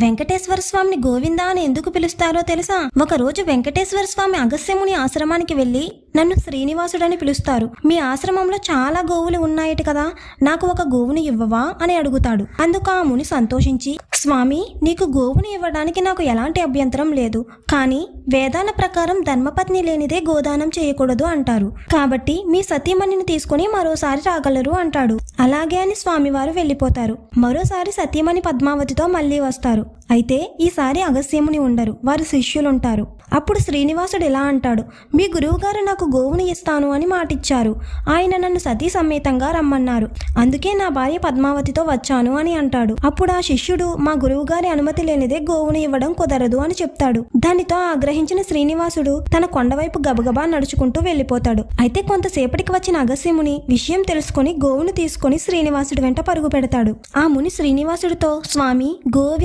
వెంకటేశ్వర స్వామిని గోవిందా అని ఎందుకు పిలుస్తారో తెలుసా? ఒకరోజు వెంకటేశ్వర స్వామి అగస్త్యముని ఆశ్రమానికి వెళ్లి, నన్ను శ్రీనివాసుడని పిలుస్తారు, మీ ఆశ్రమంలో చాలా గోవులు ఉన్నాయట కదా, నాకు ఒక గోవుని ఇవ్వవా అని అడుగుతాడు. అందుకు ఆ ముని సంతోషించి, స్వామి, నీకు గోవుని ఇవ్వడానికి నాకు ఎలాంటి అభ్యంతరం లేదు, కానీ వేదాల ప్రకారం ధర్మపత్ని లేనిదే గోదానం చేయకూడదు అంటారు, కాబట్టి మీ సతీమణిని తీసుకుని మరోసారి రాగలరు అంటాడు. అలాగే అని స్వామివారు వెళ్ళిపోతారు. మరోసారి సతీమణి పద్మావతితో మళ్ళీ వస్తారు. అయితే ఈసారి అగస్త్యముని ఉండరు, వారి శిష్యులుంటారు. అప్పుడు శ్రీనివాసుడు ఇలా అంటాడు, మీ గురువుగారు నాకు గోవుని ఇస్తాను అని మాటిచ్చారు, ఆయన నన్ను సతీ సమేతంగా రమ్మన్నారు, అందుకే నా భార్య పద్మావతితో వచ్చాను అని అంటాడు. అప్పుడు ఆ శిష్యుడు, మా గురువుగారి అనుమతి లేనిదే గోవుని ఇవ్వడం కుదరదు అని చెప్తాడు. దానితో ఆగ్రహించిన శ్రీనివాసుడు తన కొండవైపు గబగబా నడుచుకుంటూ వెళ్ళిపోతాడు. అయితే కొంతసేపటికి వచ్చిన అగస్త్యముని విషయం తెలుసుకుని గోవును తీసుకుని శ్రీనివాసుడి వెంట పరుగు పెడతాడు. ఆ ముని శ్రీనివాసుడితో, స్వామి, గోవి